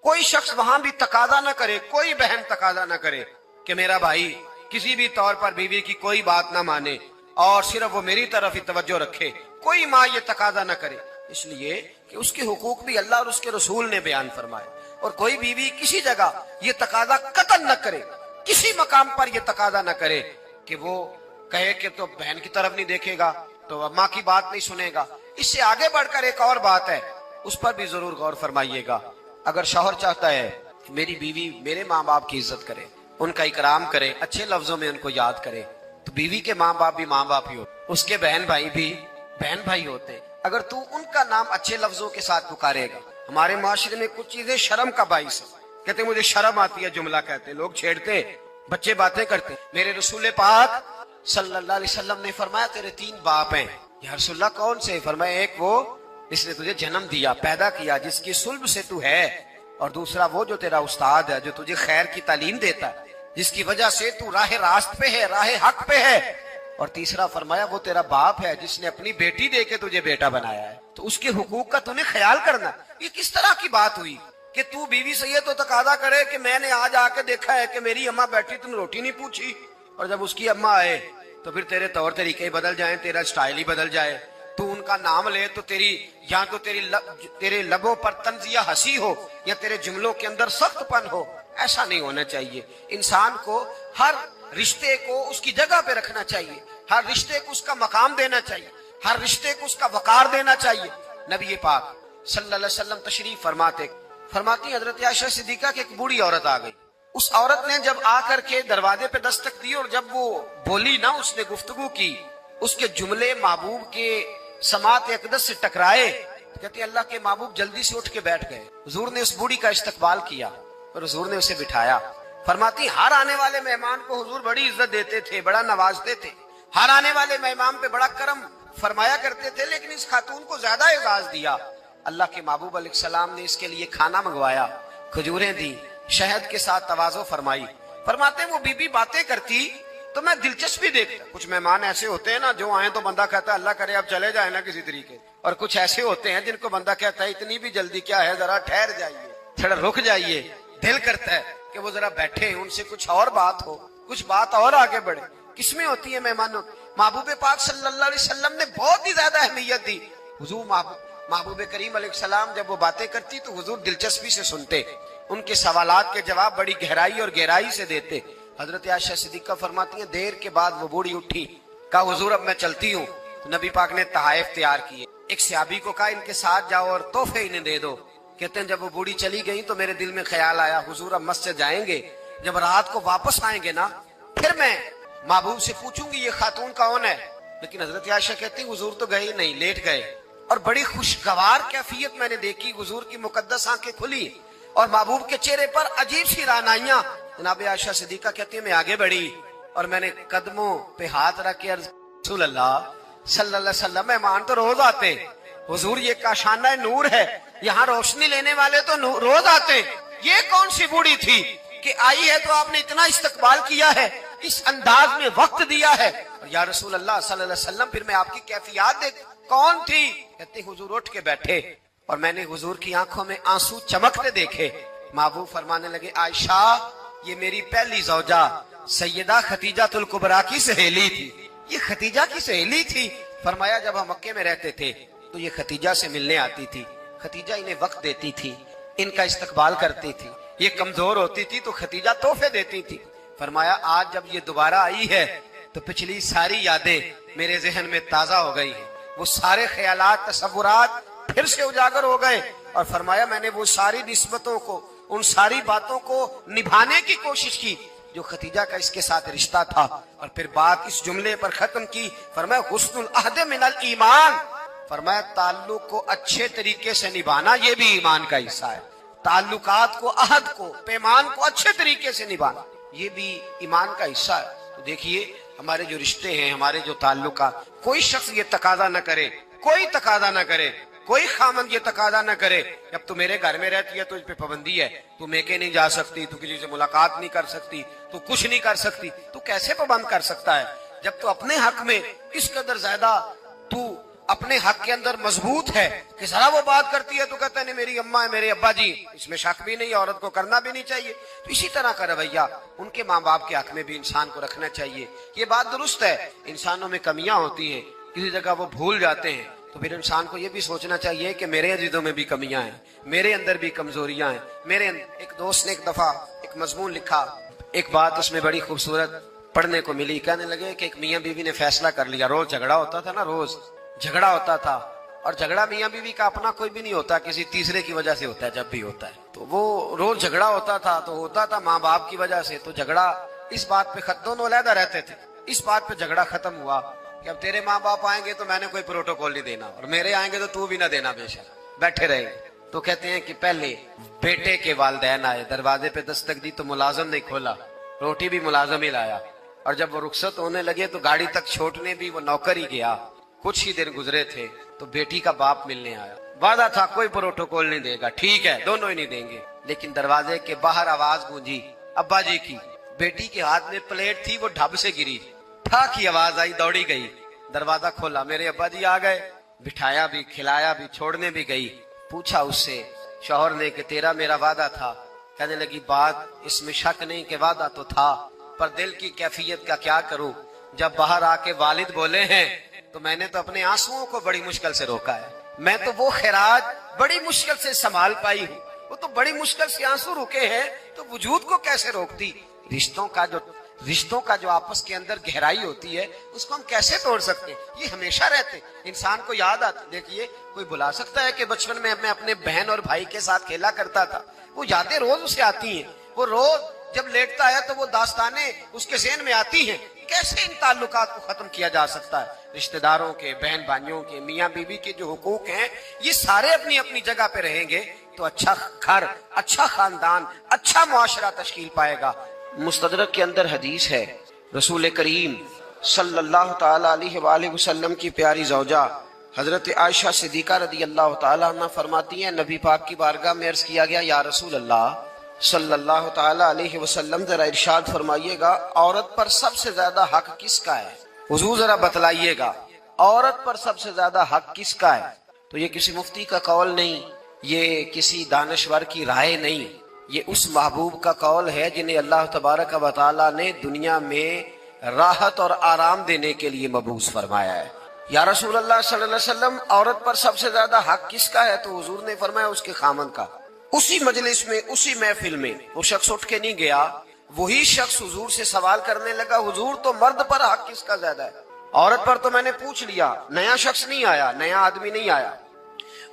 کوئی شخص وہاں بھی تقاضا نہ کرے، کوئی بہن تقاضا نہ کرے کہ میرا بھائی کسی بھی طور پر بیوی کی کوئی بات نہ مانے اور صرف وہ میری طرف ہی توجہ رکھے، کوئی ماں یہ تقاضا نہ کرے، اس لیے کہ اس کے حقوق بھی اللہ اور اس کے رسول نے بیان فرمائے۔ اور کوئی بیوی کسی جگہ یہ تقاضا قطعاً نہ کرے، کسی مقام پر یہ تقاضا نہ کرے کہ وہ کہے کہ تو بہن کی طرف نہیں دیکھے گا تو ماں کی بات نہیں سنے گا۔ اس سے آگے بڑھ کر ایک اور بات ہے، اس پر بھی ضرور غور فرمائیے گا۔ اگر شوہر چاہتا ہے کہ میری بیوی میرے ماں باپ کی عزت کرے، ان کا اکرام کرے، اچھے لفظوں میں ان کو یاد کرے، تو بیوی کے ماں باپ بھی ماں باپ ہی ہوتے، اس کے بہن بھائی بھی بہن بھائی ہوتے۔ اگر تو ان کا نام اچھے لفظوں کے ساتھ پکارے گا، ہمارے معاشرے میں کچھ چیزیں شرم کا باعث ہے، کہتے مجھے شرم آتی ہے جملہ کہتے، لوگ چھیڑتے، بچے باتیں کرتے۔ میرے رسول پاک صلی اللہ علیہ وسلم نے فرمایا تیرے 3 باپ ہیں۔ یا رسول اللہ کون سے؟ فرمایا ایک وہ جس نے تجھے جنم دیا، پیدا کیا، جس کی صلب سے تو ہے، اور دوسرا وہ جو تیرا استاد ہے، جو تجھے خیر کی تعلیم دیتا ہے، جس کی وجہ سے تو راہ راست پہ ہے، راہ حق پہ ہے، اور تیسرا فرمایا وہ تیرا باپ ہے جس نے اپنی بیٹی دے کے تجھے بیٹا بنایا ہے، تو اس کے حقوق کا تو نے خیال کرنا۔ یہ کس طرح کی بات ہوئی کہ تو بیوی سے یہ تو تقاضا کرے کہ میں نے آج آ کے دیکھا ہے کہ میری اماں بیٹھی، تم روٹی نہیں پوچھی، اور جب اس کی اماں آئے تو پھر تیرے طور طریقے بدل جائیں، تیرا سٹائل ہی بدل جائے، تو ان کا نام لے تو تیرے لبوں پر طنز یا ہنسی ہو، یا تیرے جملوں کے اندر سخت پن ہو۔ ایسا نہیں ہونا چاہیے۔ انسان کو ہر رشتے کو اس کی جگہ پہ رکھنا چاہیے، ہر رشتے کو اس کا مقام دینا چاہیے، ہر رشتے کو اس کا وقار دینا چاہیے۔ نبی پاک صلی اللہ علیہ وسلم تشریف فرماتی حضرت عائشہ صدیقہ کی ایک بوڑھی عورت آ گئی۔ اس عورت نے جب آ کر کے دروازے پہ دستک دی اور جب وہ بولی نا، اس نے گفتگو کی، اس کے جملے محبوب کے سماعت اقدس سے ٹکرائے، کہتے ہیں اللہ کے محبوب جلدی سے اٹھ کے بیٹھ گئے۔ حضور نے اس بوڑھی کا استقبال کیا اور حضور نے اسے بٹھایا۔ فرماتی ہر آنے والے مہمان کو حضور بڑی عزت دیتے تھے، بڑا نوازتے تھے، ہر آنے والے مہمان پہ بڑا کرم فرمایا کرتے تھے، لیکن اس خاتون کو زیادہ اعزاز دیا۔ اللہ کے محبوب علیہ السلام نے اس کے لیے کھانا منگوایا، کھجوریں دی، شہد کے ساتھ تواضع فرمائی۔ فرماتے وہ بی بی باتیں کرتی تو میں دلچسپی دیکھتا۔ کچھ مہمان ایسے ہوتے ہیں نا جو آئیں تو بندہ کہتا ہے اللہ کرے اب چلے جائیں نا کسی طریقے، اور کچھ ایسے ہوتے ہیں جن کو بندہ کہتا ہے اتنی بھی جلدی کیا ہے، ذرا ٹھہر جائیے، تھوڑا رک جائیے۔ دل کرتا ہے کہ وہ ذرا بیٹھے، ان سے کچھ اور بات ہو، کچھ بات اور آگے بڑھے۔ کس میں ہوتی ہے مہمانوں؟ محبوب پاک صلی اللہ علیہ وسلم نے بہت ہی زیادہ اہمیت دی۔ حضور محبوب کریم علیہ السلام جب وہ باتیں کرتی تو حضور دلچسپی سے سنتے، ان کے سوالات کے جواب بڑی گہرائی اور گہرائی سے دیتے۔ حضرت عائشہ صدیقہ فرماتی ہیں دیر کے بعد وہ بوڑھی اٹھی، کہا حضور اب میں چلتی ہوں۔ تو نبی پاک نے تحائف تیار کیے، ایک صحابی کو کہا ان کے ساتھ جاؤ اور تحفے انہیں دے دو۔ کہتے ہیں جب وہ بوڑھی چلی گئی تو میرے دل میں خیال آیا حضور اب مسجد جائیں گے، جب رات کو واپس آئیں گے نا پھر میں محبوب سے پوچھوں گی یہ خاتون کون ہے۔ لیکن حضرت عائشہ کہتی حضور تو گئے نہیں، لیٹ گئے، اور بڑی خوشگوار کیفیت میں نے دیکھی، حضور کی مقدس آنکھیں کھلی اور محبوب کے چہرے پر عجیب سی رعنائیاں۔ جناب عائشہ صدیقہ کہتی ہے میں آگے بڑھی اور میں نے قدموں پہ ہاتھ رکھ کے رسول اللہ صلی اللہ علیہ وسلم مہمان تو روز آتے، حضور یہ کاشانہ نور ہے، یہاں روشنی لینے والے تو روز آتے، یہ کون سی بوڑھی تھی کہ آئی ہے تو آپ نے اتنا استقبال کیا ہے، اس انداز میں وقت دیا ہے۔ اور یا رسول اللہ صلی اللہ علیہ وسلم پھر میں آپ کی کیفیات دیکھ کون تھی؟ کہتے حضور اٹھ کے بیٹھے اور میں نے حضور کی آنکھوں میں آنسو چمکتے دیکھے۔ محبوب فرمانے لگے عائشہ یہ میری پہلی زوجہ سیدہ خدیجہ الکبریٰ کی سہیلی تھی۔ یہ خدیجہ کی سہیلی تھی۔ فرمایا جب ہم مکے میں رہتے تھے تو یہ خدیجہ سے ملنے آتی تھی، خدیجہ انہیں وقت دیتی تھی، ان کا استقبال کرتی تھی، یہ کمزور ہوتی تھی تو خدیجہ تحفے دیتی تھی۔ فرمایا آج جب یہ دوبارہ آئی ہے تو پچھلی ساری یادیں میرے ذہن میں تازہ ہو گئی ہیں، وہ سارے خیالات تصورات پھر سے اجاگر ہو گئے، اور فرمایا میں نے وہ ساری نسبتوں کو، ان ساری باتوں کو نبھانے کی کوشش کی جو خدیجہ کا اس کے ساتھ رشتہ تھا، اور پھر بات اس جملے پر ختم کی۔ فرمایا حسن العہد من الایمان، فرمایا تعلق کو اچھے طریقے سے نبھانا یہ بھی ایمان کا حصہ ہے، تعلقات کو، عہد کو، پیمان کو اچھے طریقے سے نبھانا یہ بھی ایمان کا حصہ ہے۔ تو دیکھیے ہمارے جو رشتے ہیں، ہمارے جو تعلقات، کوئی شخص یہ تقاضا نہ کرے، کوئی تقاضا نہ کرے، کوئی خامند یہ تقاضا نہ کرے اب تو میرے گھر میں رہتی ہے تو اس پہ پابندی ہے، تو میکے نہیں جا سکتی، تو کسی سے ملاقات نہیں کر سکتی، تو کچھ نہیں کر سکتی۔ تو کیسے پابند کر سکتا ہے جب تو اپنے حق میں اس قدر زیادہ تو اپنے حق کے اندر مضبوط ہے کہ ذرا وہ بات کرتی ہے تو کہتا ہے نہیں میری اماں ہے میرے ابا جی، اس میں شک بھی نہیں، عورت کو کرنا بھی نہیں چاہیے. تو اسی طرح کا رویہ ان کے ماں باپ کے حق میں بھی انسان کو رکھنا چاہیے. یہ بات درست ہے، انسانوں میں کمیاں ہوتی ہیں، کسی جگہ وہ بھول جاتے ہیں، تو پھر انسان کو یہ بھی سوچنا چاہیے کہ میرے عزیزوں میں بھی کمیاں ہیں، میرے اندر بھی کمزوریاں ہیں. ایک دوست نے ایک دفعہ ایک مضمون لکھا، ایک بات اس میں بڑی خوبصورت پڑھنے کو ملی. کہنے لگے کہ ایک میاں بیوی نے فیصلہ کر لیا، روز جھگڑا ہوتا تھا نا، روز جھگڑا ہوتا تھا، اور جھگڑا میاں بیوی کا اپنا کوئی بھی نہیں ہوتا، کسی تیسرے کی وجہ سے ہوتا ہے جب بھی ہوتا ہے. تو وہ روز جھگڑا ہوتا تھا تو ہوتا تھا ماں باپ کی وجہ سے. تو جھگڑا اس بات پہ دونوں علیحدہ رہتے تھے، اس بات پہ جھگڑا ختم ہوا کہ اب تیرے ماں باپ آئیں گے تو میں نے کوئی پروٹوکول نہیں دینا، اور میرے آئیں گے تو تو بھی نہ دینا، بے شک بیٹھے رہیں گے. تو کہتے ہیں کہ پہلے بیٹے کے والدین آئے، دروازے پہ دستک دی تو ملازم نہیں کھولا، روٹی بھی ملازم ہی لایا، اور جب وہ رخصت ہونے لگے تو گاڑی تک چھوڑنے بھی وہ نوکر ہی گیا. کچھ ہی دن گزرے تھے تو بیٹی کا باپ ملنے آیا، وعدہ تھا کوئی پروٹوکول نہیں دے گا، ٹھیک ہے دونوں ہی نہیں دیں گے. لیکن دروازے کے باہر آواز گونجی ابا جی کی. بیٹی کے ہاتھ میں پلیٹ تھی، وہ ڈھب سے گری، ٹھا کی آواز آئی، دوڑی گئی، دروازہ کھولا، میرے ابا جی آ گئے، بٹھایا بھی، کھلایا بھی، چھوڑنے بھی گئی. پوچھا اس سے شوہر نے کہ تیرا میرا وعدہ تھا. کہنے لگی بات اس میں شک نہیں کہ وعدہ تو تھا، پر دل کی کیفیت کا کیا کروں، جب باہر آ کے والد بولے ہیں تو میں نے تو اپنے آنسوؤں کو بڑی مشکل سے روکا ہے. میں تو وہ خراج بڑی مشکل سے سنبھال پائی ہوں، وہ تو بڑی مشکل سے آنسو رکے ہیں، تو وجود کو کیسے روکتی. رشتوں کا جو آپس کے اندر گہرائی ہوتی ہے اس کو ہم کیسے توڑ سکتے ہیں. یہ ہمیشہ رہتے، انسان کو یاد آتی. دیکھیے کوئی بلا سکتا ہے کہ بچپن میں میں اپنے بہن اور بھائی کے ساتھ کھیلا کرتا تھا، وہ یادیں روز اسے آتی ہیں، وہ روز جب لیٹتا ہے تو وہ داستانیں اس کے ذہن میں آتی ہیں. کیسے ان تعلقات کو ختم کیا جا سکتا ہے؟ رشتہ داروں کے، بہن بھائیوں کے، میاں بیوی کے جو حقوق ہیں یہ سارے اپنی اپنی جگہ پہ رہیں گے تو اچھا گھر، اچھا خاندان، اچھا معاشرہ تشکیل پائے گا. مستدرک کے اندر حدیث ہے، رسول کریم صلی اللہ تعالی علیہ وآلہ وسلم کی پیاری زوجہ حضرت عائشہ صدیقہ رضی اللہ تعالی عنہ فرماتی ہیں نبی پاک کی بارگاہ میں عرض کیا گیا یا رسول اللہ صلی اللہ تعالی علیہ وسلم ذرا ارشاد فرمائیے گا عورت پر سب سے زیادہ حق کس کا ہے؟ حضور ذرا بتلائیے گا عورت پر سب سے زیادہ حق کس کا ہے؟ تو یہ کسی مفتی کا قول نہیں، یہ کسی دانشور کی رائے نہیں، یہ اس محبوب کا قول ہے جنہیں اللہ تبارک و تعالی نے دنیا میں راحت اور آرام دینے کے لیے مبعوث فرمایا ہے. یا رسول اللہ صلی اللہ علیہ وسلم عورت پر سب سے زیادہ حق کس کا ہے؟ تو حضور نے فرمایا اس کے خامن کا. اسی مجلس میں، اسی محفل میں وہ شخص اٹھ کے نہیں گیا، وہی شخص حضور سے سوال کرنے لگا حضور تو مرد پر حق کس کا زیادہ ہے؟ عورت پر تو میں نے پوچھ لیا، نیا شخص نہیں آیا، نیا آدمی نہیں آیا.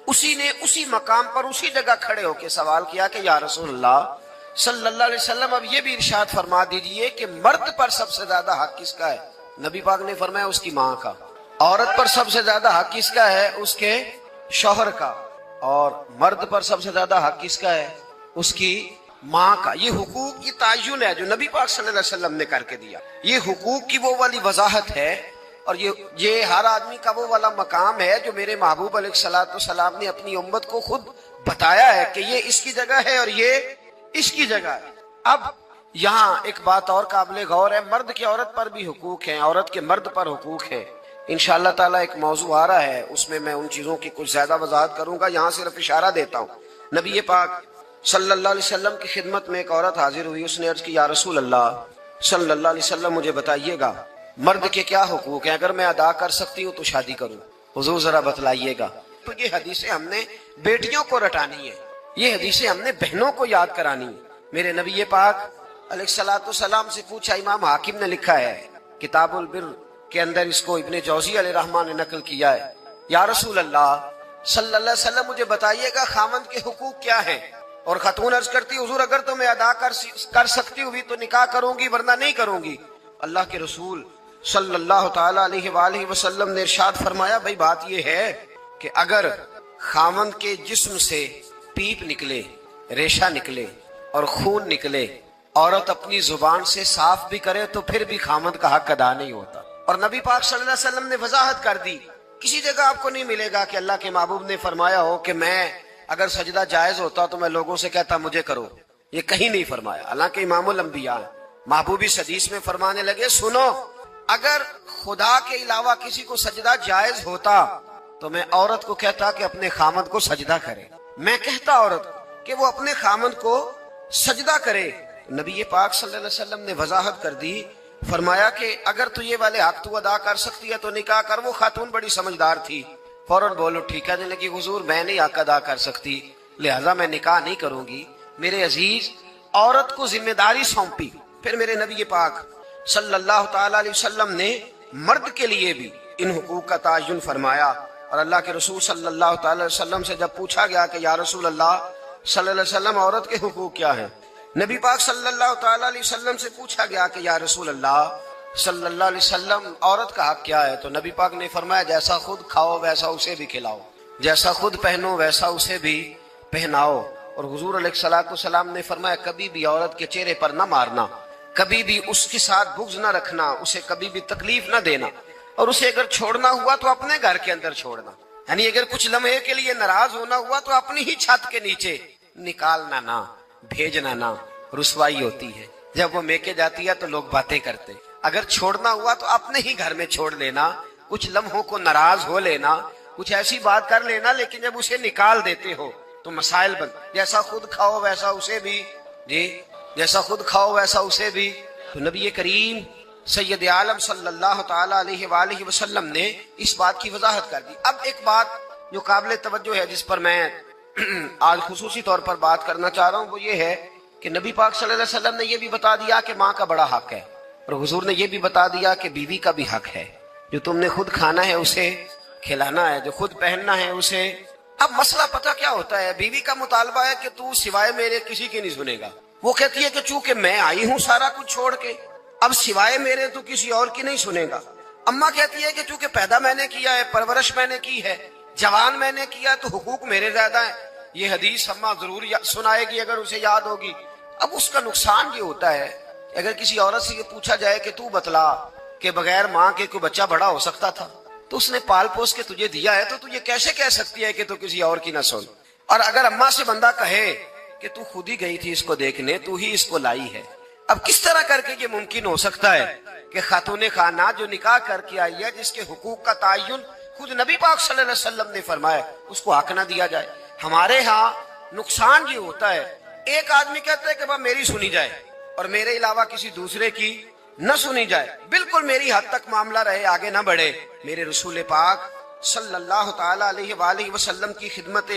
اسی نے اسی مقام پر اسی جگہ کھڑے ہو کے سوال کیا کہ یا رسول اللہ صلی اللہ علیہ وسلم اب یہ بھی ارشاد فرما دیجئے کہ مرد پر سب سے زیادہ حق کس کا ہے؟ نبی پاک نے فرمایا اس کی ماں کا. عورت پر سب سے زیادہ حق کس کا ہے؟ اس کے شوہر کا. اور مرد پر سب سے زیادہ حق کس کا ہے؟ اس کی ماں کا. یہ حقوق کی تعین ہے جو نبی پاک صلی اللہ علیہ وسلم نے کر کے دیا. یہ حقوق کی وہ والی وضاحت ہے اور یہ ہر آدمی کا وہ والا مقام ہے جو میرے محبوب علیہ الصلوۃ والسلام نے اپنی امت کو خود بتایا ہے کہ یہ اس کی جگہ ہے اور یہ اس کی جگہ ہے. اب یہاں ایک بات اور قابل غور ہے، مرد کی عورت پر بھی حقوق ہیں، عورت کے مرد پر حقوق ہیں. انشاءاللہ تعالیٰ ایک موضوع آ رہا ہے، اس میں ان چیزوں کی کچھ زیادہ وضاحت کروں گا، یہاں صرف اشارہ دیتا ہوں. نبی پاک صلی اللہ علیہ وسلم کی خدمت میں ایک عورت حاضر ہوئی، اس نے عرض کی یا رسول اللہ صلی اللہ علیہ وسلم مجھے بتائیے گا مرد کے کیا حقوق ہیں، اگر میں ادا کر سکتی ہوں تو شادی کروں. حضور ذرا بتلائیے گا. تو یہ حدیثیں ہم نے بیٹیوں کو رٹانی ہے، یہ حدیثیں ہم نے بہنوں کو یاد کرانی ہے. میرے نبی پاک علیہ الصلوۃ والسلام سے پوچھا، امام حاکم نے لکھا ہے کتاب البر کے اندر، اس کو ابن جوزی علیہ رحمٰن نے نقل کیا ہے، یا رسول اللہ صلی اللہ علیہ وسلم مجھے بتائیے گا خامند کے حقوق کیا ہیں؟ اور خاتون عرض کرتی حضور اگر تو میں ادا کر سکتی ہوئی تو نکاح کروں گی ورنہ نہیں کروں گی. اللہ کے رسول صلی اللہ تعالی علیہ وآلہ وسلم نے ارشاد فرمایا بھئی بات یہ ہے کہ اگر خامند کے جسم سے پیپ نکلے، ریشہ نکلے اور خون نکلے، عورت اپنی زبان سے صاف بھی کرے تو پھر بھی خامند کا حق ادا نہیں ہوتا. اور نبی پاک صلی اللہ علیہ وسلم نے وضاحت کر دی. کسی جگہ آپ کو نہیں ملے گا کہ اللہ کے محبوب نے فرمایا ہو کہ میں اگر سجدہ جائز ہوتا تو میں لوگوں سے کہتا مجھے کرو، یہ کہیں نہیں فرمایا. حالانکہ امام الانبیاء محبوب اس حدیث میں فرمانے لگے سنو اگر خدا کے علاوہ کسی کو سجدہ جائز ہوتا تو میں عورت کو کہتا کہ اپنے خامد کو سجدہ کرے، میں کہتا عورت کو کہ وہ اپنے خامد کو سجدہ کرے۔ نبی پاک صلی اللہ علیہ وسلم نے وضاحت کر دی، فرمایا کہ اگر تو یہ والے حق تو ادا کر سکتی ہے تو نکاح کر۔ وہ خاتون بڑی سمجھدار تھی، فوراً بولو ٹھیک ہے لگی، حضور میں نہیں حق ادا کر سکتی لہذا میں نکاح نہیں کروں گی۔ میرے عزیز، عورت کو ذمہ داری سونپی۔ پھر میرے نبی پاک صلی اللہ تعالی علیہ وسلم نے مرد کے لیے بھی ان حقوق کا تعین فرمایا، اور اللہ کے رسول صلی اللہ تعالی علیہ وسلم سے جب پوچھا گیا کہ یا رسول اللہ صلی اللہ علیہ وسلم عورت کے حقوق کیا ہیں، نبی پاک صلی اللہ تعالی علیہ وسلم سے پوچھا گیا کہ یا رسول اللہ صلی اللہ علیہ وسلم عورت کا حق کیا ہے، تو نبی پاک نے فرمایا جیسا خود کھاؤ ویسا اسے بھی کھلاؤ، جیسا خود پہنو ویسا اسے بھی پہناؤ۔ اور حضور علیہ الصلوۃ والسلام نے فرمایا کبھی بھی عورت کے چہرے پر نہ مارنا، کبھی بھی اس کے ساتھ بغض نہ رکھنا، اسے کبھی بھی تکلیف نہ دینا، اور اسے اگر چھوڑنا ہوا تو اپنے گھر کے اندر چھوڑنا، یعنی اگر کچھ لمحے کے لیے ناراض ہونا ہوا تو اپنی ہی چھت کے نیچے، نکالنا نہ، بھیجنا نہ۔ رسوائی ہوتی ہے جب وہ میکے جاتی ہے تو لوگ باتیں کرتے، اگر چھوڑنا ہوا تو اپنے ہی گھر میں چھوڑ لینا، کچھ لمحوں کو ناراض ہو لینا، کچھ ایسی بات کر لینا، لیکن جب اسے نکال دیتے ہو تو مسائل بن، جیسا خود کھاؤ ویسا اسے بھی، جی جیسا خود کھاؤ ویسا اسے بھی۔ تو نبی کریم سید عالم صلی اللہ تعالی علیہ وآلہ وسلم نے اس بات کی وضاحت کر دی۔ اب ایک بات جو قابل توجہ ہے جس پر میں آج خصوصی طور پر بات کرنا چاہ رہا ہوں، وہ یہ ہے کہ نبی پاک صلی اللہ علیہ وسلم نے یہ بھی بتا دیا کہ ماں کا بڑا حق ہے، اور حضور نے یہ بھی بتا دیا کہ بیوی کا بھی حق ہے، جو تم نے خود کھانا ہے اسے کھلانا ہے، جو خود پہننا ہے اسے۔ اب مسئلہ پتہ کیا ہوتا ہے، بیوی کا مطالبہ ہے کہ تو سوائے میرے کسی کی نہیں سنے گا، وہ کہتی ہے کہ چونکہ میں آئی ہوں سارا کچھ چھوڑ کے، اب سوائے میرے تو کسی اور کی نہیں سنے گا۔ اماں کہتی ہے کہ چونکہ پیدا میں نے کیا ہے، پرورش میں نے کی ہے، جوان میں نے کیا ہے، تو حقوق میرے زیادہ ہیں۔ یہ حدیث اماں ضرور سنائے گی اگر اسے یاد ہوگی۔ اب اس کا نقصان یہ ہوتا ہے اگر کسی عورت سے یہ پوچھا جائے کہ تو بتلا کہ بغیر ماں کے کوئی بچہ بڑا ہو سکتا تھا، تو اس نے پال پوس کے تجھے دیا ہے، تو یہ کیسے کہہ سکتی ہے کہ تو کسی اور کی نہ سن۔ اور اگر اماں سے بندہ کہے کہ تو خود ہی گئی تھی اس کو دیکھنے، تو ہی اس کو لائی ہے، اب کس طرح کر کے یہ ممکن ہو سکتا ہے کہ خاتون خانہ جو نکاح کر کے آئی ہے، جس کے حقوق کا تعین خود نبی پاک صلی اللہ علیہ وسلم نے فرمایا، اس کو حق نہ دیا جائے۔ ہمارے ہاں نقصان یہ ہوتا ہے، ایک آدمی کہتا ہے کہ بھائی میری سنی جائے اور میرے علاوہ کسی دوسرے کی نہ سنی جائے، بالکل میری حد تک معاملہ رہے، آگے نہ بڑھے۔ میرے رسول پاک صلی اللہ تعالی علیہ وآلہ وسلم کی خدمت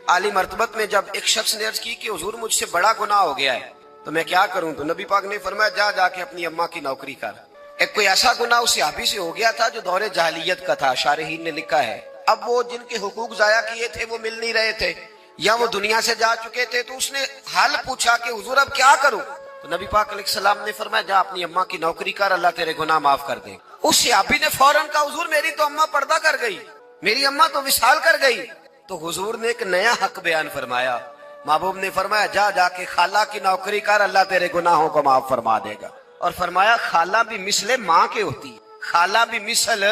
عالی مرتبت میں جب ایک شخص نے عرض کی کہ حضور مجھ سے بڑا گناہ ہو گیا ہے تو میں کیا کروں، تو نبی پاک نے فرمایا جا کے اپنی اماں کی نوکری کر۔ ایک کوئی ایسا گناہ اس صحابی سے ہو گیا تھا جو دور جاہلیت کا تھا، شارحین نے لکھا ہے، اب وہ جن کے حقوق ضائع کیے تھے وہ مل نہیں رہے تھے یا وہ دنیا سے جا چکے تھے، تو اس نے حال پوچھا کہ حضور اب کیا کروں، تو نبی پاک علیہ السلام نے فرمایا جا اپنی اماں کی نوکری کر، اللہ تیرے گناہ معاف کر دے۔ اس صحابی نے فوراً کہا حضور میری تو اماں پردہ کر گئی، میری اماں تو وصال کر گئی، تو حضور نے ایک نیا حق بیان فرمایا، محبوب نے فرمایا جا کے خالہ کی نوکری کر، اللہ تیرے گناہوں کو معاف فرما دے گا۔ اور فرمایا خالہ بھی مثل ماں کے ہوتی ہے، خالہ بھی مثل،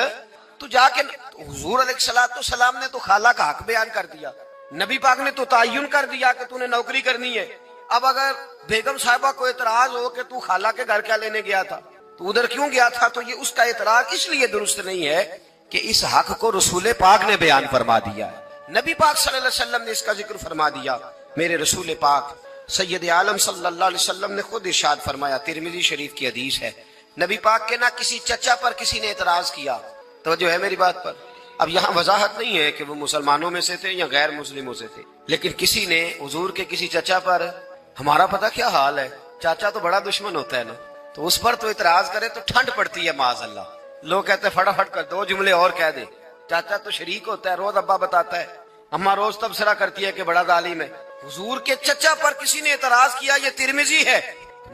تو جا کے حضور علیہ السلام نے تو خالہ کا حق بیان کر دیا، نبی پاک نے تو تعین کر دیا کہ تو نے نوکری کرنی ہے۔ اب اگر بیگم صاحبہ کو اعتراض ہو کہ تو خالہ کے گھر کیا لینے گیا تھا، تو ادھر کیوں گیا تھا، تو یہ اس کا اعتراض اس لیے درست نہیں ہے کہ اس حق کو رسول پاک نے بیان فرما دیا ہے، نبی پاک صلی اللہ علیہ وسلم نے اس کا ذکر فرما دیا۔ میرے رسول پاک سید عالم صلی اللہ علیہ وسلم نے خود ارشاد فرمایا، ترمذی شریف کی حدیث ہے، نبی پاک کے نہ کسی چچا پر کسی نے اعتراض کیا، توجہ ہے میری بات پر۔ اب یہاں وضاحت نہیں ہے کہ وہ مسلمانوں میں سے تھے یا غیر مسلموں سے تھے، لیکن کسی نے حضور کے کسی چچا پر، ہمارا پتہ کیا حال ہے، چاچا تو بڑا دشمن ہوتا ہے نا، تو اس پر تو اعتراض کرے تو ٹھنڈ پڑتی ہے معاذ اللہ، لوگ کہتے ہیں فٹافٹ کر دو جملے اور کہہ دے، چاچا تو شریک ہوتا ہے، روز ابا بتاتا ہے، اماں روز تبصرہ کرتی ہے کہ بڑا ظالم ہے۔ حضور کے چچا پر کسی نے اعتراض کیا، یہ ترمذی ہے،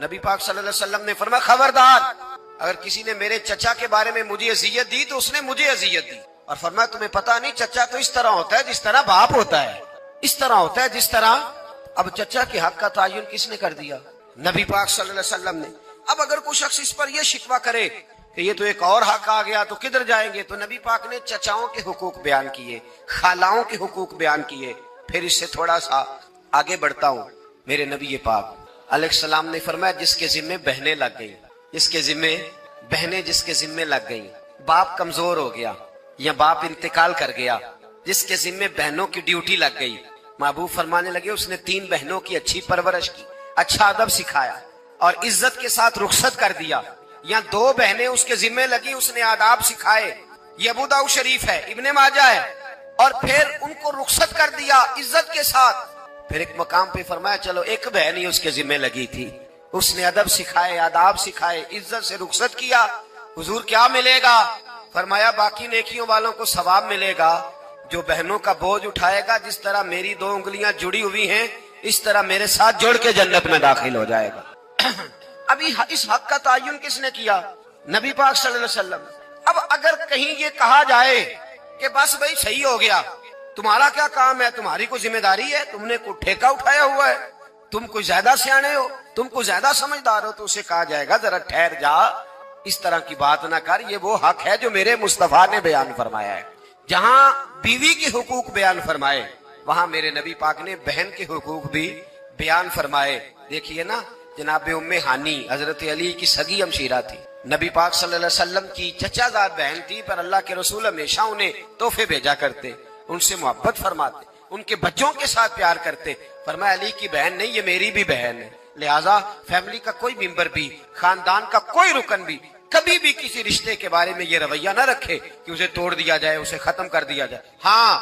نبی پاک صلی اللہ علیہ وسلم نے فرمایا خبردار، اگر کسی نے میرے چچا کے بارے میں مجھے اذیت دی تو اس نے مجھے اذیت دی، اور فرمایا تمہیں پتہ نہیں چچا تو اس طرح ہوتا ہے جس طرح باپ ہوتا ہے، اس طرح ہوتا ہے جس طرح۔ اب چچا کے حق کا تعین کس نے کر دیا، نبی پاک صلی اللہ علیہ وسلم نے۔ اب اگر کوئی شخص اس پر یہ شکوہ کرے کہ یہ تو ایک اور حق آ گیا تو کدھر جائیں گے، تو نبی پاک نے چچاؤں کے حقوق بیان کیے، خالاؤں کے حقوق بیان کیے۔ پھر اس سے تھوڑا سا آگے بڑھتا ہوں، میرے نبی پاک علیہ السلام نے فرمایا جس کے ذمے بہنیں لگ گئی، جس کے ذمے لگ گئی، باپ کمزور ہو گیا یا باپ انتقال کر گیا، جس کے ذمے بہنوں کی ڈیوٹی لگ گئی. محبوب فرمانے لگے اس نے 3 بہنوں کی اچھی پرورش کی، اچھا ادب سکھایا اور عزت کے ساتھ رخصت کر دیا. یا 2 بہنیں اس کے ذمے لگی، اس نے آداب سکھائے. یہ ابو داؤد شریف ہے، ابن ماجہ ہے. اور پھر ان کو رخصت کر دیا عزت کے ساتھ. پھر ایک مقام پہ فرمایا چلو ایک بہن ہی اس کے ذمے لگی تھی، اس نے ادب سکھائے، آداب سکھائے، عزت سے رخصت کیا. حضور کیا ملے گا؟ فرمایا باقی نیکیوں والوں کو ثواب ملے گا. جو بہنوں کا بوجھ اٹھائے گا، جس طرح میری 2 انگلیاں جڑی ہوئی ہیں اس طرح میرے ساتھ جڑ کے جنت میں داخل ہو جائے گا. ابھی اس حق کا تعین کس نے کیا؟ نبی پاک صلی اللہ علیہ وسلم. اب اگر کہیں یہ کہا جائے کہ بس بھائی صحیح ہو گیا، تمہارا کیا کام ہے، تمہاری کوئی ذمہ داری ہے، تم نے کوئی ٹھیکہ اٹھایا ہوا ہے، تم کوئی زیادہ سیانے ہو، تم کوئی زیادہ سمجھدار ہو، تو اسے کہا جائے گا ذرا ٹھہر جا، اس طرح کی بات نہ کر. یہ وہ حق ہے جو میرے مصطفیٰ نے بیان فرمایا ہے. جہاں بیوی کے حقوق بیان فرمائے وہاں میرے نبی پاک نے بہن کے حقوق بھی بیان فرمائے. دیکھیے نا، جناب ام ہانی حضرت علی کی سگی ہمشیرہ تھی، نبی پاک صلی اللہ علیہ وسلم کی چچا زاد بہن تھی، پر اللہ کے رسول ہمیشہ انہیں تحفے بھیجا کرتے، ان سے محبت فرماتے، ان کے بچوں کے ساتھ پیار کرتے. فرمایا علی کی بہن نہیں، یہ میری بھی بہن ہے. لہذا فیملی کا کوئی ممبر بھی، خاندان کا کوئی رکن بھی کبھی بھی کسی رشتے کے بارے میں یہ رویہ نہ رکھے کہ اسے توڑ دیا جائے، اسے ختم کر دیا جائے. ہاں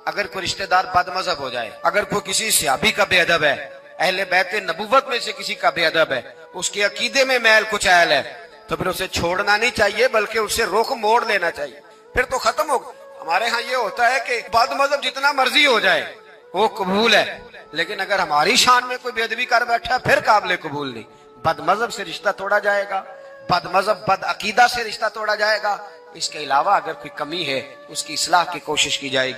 اگر کوئی رشتہ دار بد مذہب ہو جائے، اگر کوئی کسی صحابی کا بے ادب ہے، اہل بیت نبوت میں سے کسی کا بے ادب ہے، اس کے عقیدے میں میل کچیل ہے، تو پھر اسے چھوڑنا نہیں چاہیے بلکہ اسے رخ موڑ لینا چاہیے. پھر تو ختم ہو. ہمارے ہاں یہ ہوتا ہے کہ بد مذہب جتنا مرضی ہو جائے وہ قبول ہے، لیکن اگر ہماری شان میں کوئی بے ادبی کر بیٹھا پھر قابل قبول نہیں. بد مذہب سے رشتہ توڑا جائے گا، بد مذہب بد عقیدہ سے رشتہ توڑا جائے گا. اس کے علاوہ اگر کوئی کمی ہے اس کی اصلاح کی کوشش کی جائے گی.